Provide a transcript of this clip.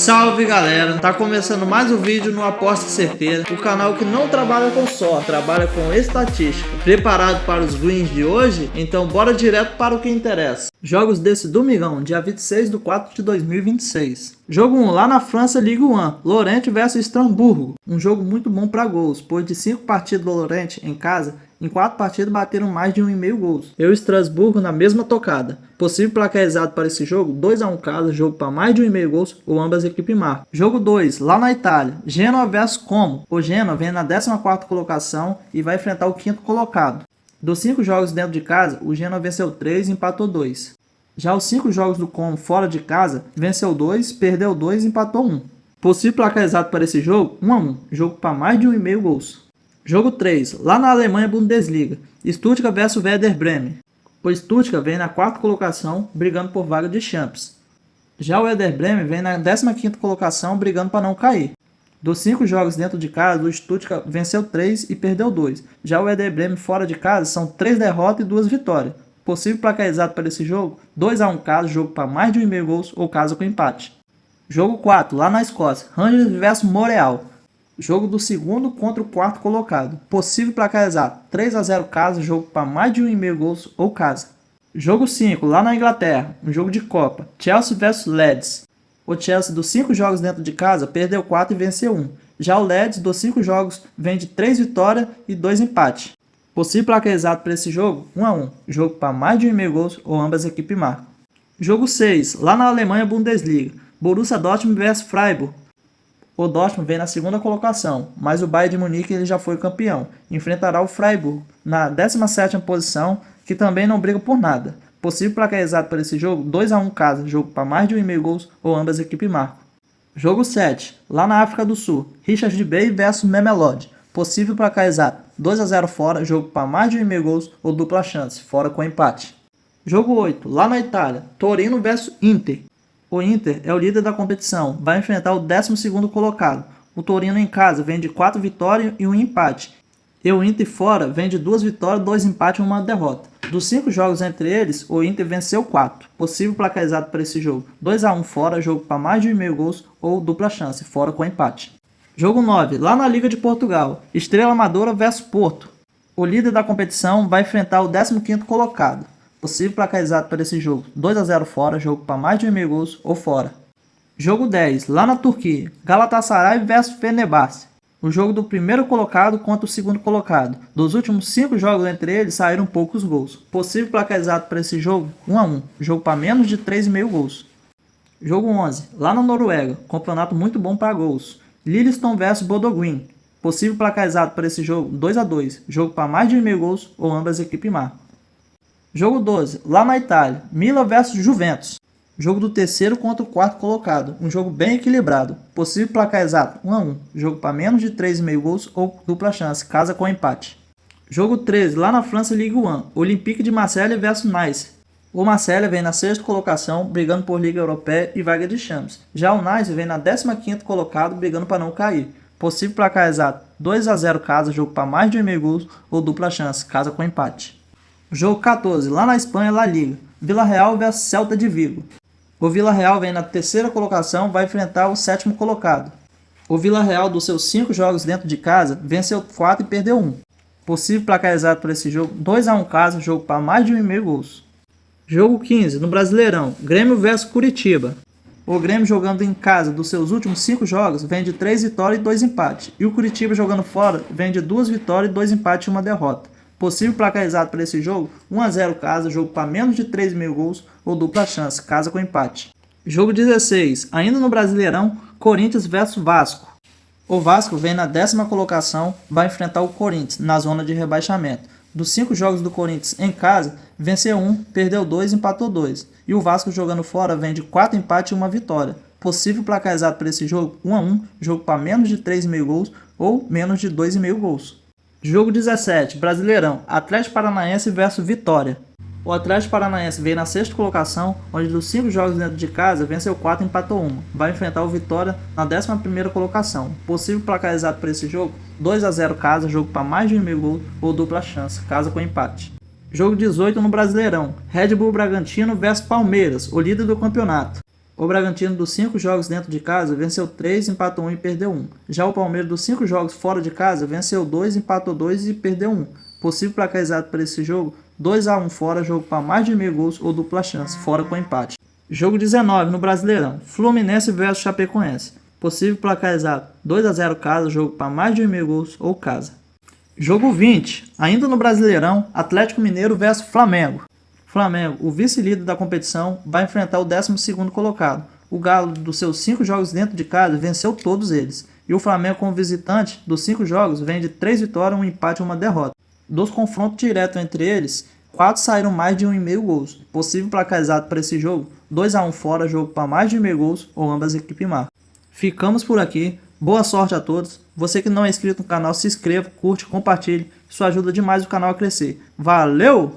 Salve galera, tá começando mais um vídeo no Aposta Certeira, o canal que não trabalha com sorte, trabalha com estatística. Preparado para os greens de hoje? Então bora direto para o que interessa. Jogos desse domingão, dia 26/4/2026. Jogo 1, lá na França, Ligue 1, Lorient vs Estrasburgo. Um jogo muito bom para gols, pois de 5 partidas do Lorient em casa, em 4 partidas bateram mais de 1,5 gols. Eu e Estrasburgo na mesma tocada. Possível placar exato para esse jogo, 2-1 casa, jogo para mais de 1,5 gols ou ambas equipes marcam. Jogo 2, lá na Itália, Genoa vs Como. O Genoa vem na 14ª colocação e vai enfrentar o 5º colocado. Dos 5 jogos dentro de casa, o Genoa venceu 3 e empatou 2. Já os 5 jogos do Como fora de casa, venceu 2, perdeu 2 e empatou 1. Possível placar exato para esse jogo, 1-1, jogo para mais de 1,5 gols. Jogo 3, lá na Alemanha, Bundesliga, Stuttgart vs Werder Bremen. O Stuttgart vem na 4ª colocação, brigando por vaga de Champions. Já o Werder Bremen vem na 15ª colocação, brigando para não cair. Dos 5 jogos dentro de casa, o Stuttgart venceu 3 e perdeu 2. Já o Werder Bremen fora de casa são 3 derrotas e 2 vitórias. Possível placar exato para esse jogo, 2-1 casa, jogo para mais de 1,5 gols ou casa com empate. Jogo 4, lá na Escócia, Rangers vs Montreal. Jogo do 2º contra o 4º colocado. Possível placar exato, 3-0 casa, jogo para mais de 1,5 gols ou casa. Jogo 5, lá na Inglaterra, um jogo de Copa, Chelsea vs Leeds. O Chelsea dos 5 jogos dentro de casa perdeu 4 e venceu 1. Já o Leeds dos 5 jogos vem de 3 vitórias e 2 empates. Possível placar exato para esse jogo, 1-1, jogo para mais de 1,5 gols ou ambas equipes marcam. Jogo 6, lá na Alemanha, Bundesliga, Borussia Dortmund vs Freiburg. O Dortmund vem na 2ª colocação, mas o Bayern de Munique ele já foi campeão. Enfrentará o Freiburg na 17ª posição, que também não briga por nada. Possível placar exato para esse jogo, 2-1 casa, jogo para mais de 1,5 gols ou ambas equipes marcam. Jogo 7, lá na África do Sul, Richards Bay vs Mamelodi. Possível placar exato, 2-0 fora, jogo para mais de 1,5 gols ou dupla chance, fora com empate. Jogo 8, lá na Itália, Torino vs Inter. O Inter é o líder da competição, vai enfrentar o 12º colocado. O Torino em casa vem de 4 vitórias e 1 empate. E o Inter fora vem de 2 vitórias, 2 empates e 1 derrota. Dos 5 jogos entre eles, o Inter venceu 4. Possível placar exato para esse jogo, 2-1 fora, jogo para mais de 1,5 gols ou dupla chance, fora com empate. Jogo 9, lá na Liga de Portugal, Estrela Amadora vs Porto. O líder da competição vai enfrentar o 15º colocado. Possível placar exato para esse jogo, 2-0 fora, jogo para mais de 1,5 gols ou fora. Jogo 10, lá na Turquia, Galatasaray vs Fenerbahçe. O jogo do 1º colocado contra o 2º colocado. Dos últimos 5 jogos entre eles saíram poucos gols. Possível placar exato para esse jogo, 1-1, jogo para menos de 3,5 gols. Jogo 11, lá na Noruega, campeonato muito bom para gols. Lillestrøm vs Bodø/Glimt. Possível placar exato para esse jogo, 2-2, jogo para mais de 1,5 gols ou ambas equipes marcam. Jogo 12, lá na Itália, Milan vs Juventus. Jogo do 3º contra o 4º colocado, um jogo bem equilibrado. Possível placar exato, 1-1, jogo para menos de 3,5 gols ou dupla chance, casa com empate. Jogo 13, lá na França, Ligue 1, Olympique de Marseille vs Nice. O Marseille vem na 6ª colocação, brigando por Liga Europeia e vaga de Champions. Já o Nice vem na 15º colocado, brigando para não cair. Possível placar exato, 2-0 casa, jogo para mais de 1,5 gols ou dupla chance, casa com empate. Jogo 14, lá na Espanha, La Liga, Villarreal vs Celta de Vigo. O Villarreal vem na 3ª colocação, vai enfrentar o 7º colocado. O Villarreal, dos seus 5 jogos dentro de casa, venceu 4 e perdeu 1. Possível placar exato para esse jogo, 2-1 casa, jogo para mais de 1,5 gols. Jogo 15, no Brasileirão, Grêmio vs Curitiba. O Grêmio jogando em casa dos seus últimos 5 jogos vem de 3 vitórias e 2 empates. E o Curitiba jogando fora vem de 2 vitórias e 2 empates e 1 derrota. Possível placar exato para esse jogo, 1-0 casa, jogo para menos de 3,5 gols ou dupla chance, casa com empate. Jogo 16, ainda no Brasileirão, Corinthians vs Vasco. O Vasco vem na 10ª colocação, vai enfrentar o Corinthians na zona de rebaixamento. Dos 5 jogos do Corinthians em casa, venceu 1, perdeu 2 e empatou 2. E o Vasco jogando fora vem de 4 empates e 1 vitória. Possível placar exato para esse jogo, 1-1, jogo para menos de 3,5 gols ou menos de 2,5 gols. Jogo 17, Brasileirão, Atlético Paranaense vs Vitória. O Atlético Paranaense veio na 6ª colocação, onde dos 5 jogos dentro de casa, venceu 4 e empatou 1. Vai enfrentar o Vitória na 11ª colocação. Possível placar exato para esse jogo, 2-0 casa, jogo para mais de 1,5 gols ou dupla chance, casa com empate. Jogo 18 no Brasileirão, Red Bull Bragantino vs Palmeiras, o líder do campeonato. O O Bragantino dos 5 jogos dentro de casa venceu 3, empatou 1 e perdeu 1. Já o Palmeiras dos 5 jogos fora de casa venceu 2, empatou 2 e perdeu 1. Possível placar exato para esse jogo: 2-1 fora, jogo para mais de meio gols ou dupla chance, fora com empate. Jogo 19 no Brasileirão, Fluminense vs Chapecoense. Possível placar exato: 2-0 casa, jogo para mais de meio gols ou casa. Jogo 20, ainda no Brasileirão, Atlético Mineiro vs Flamengo. Flamengo, o vice-líder da competição, vai enfrentar o 12º colocado. O Galo, dos seus 5 jogos dentro de casa, venceu todos eles. E o Flamengo, como visitante, dos 5 jogos, vem de 3 vitórias, 1 empate e 1 derrota. Dos confrontos diretos entre eles, 4 saíram mais de 1,5 gols. Possível placar exato para esse jogo: 2-1 fora, jogo para mais de 1,5 gols ou ambas equipes marcam. Ficamos por aqui. Boa sorte a todos. Você que não é inscrito no canal, se inscreva, curte, compartilhe. Isso ajuda demais o canal a crescer. Valeu!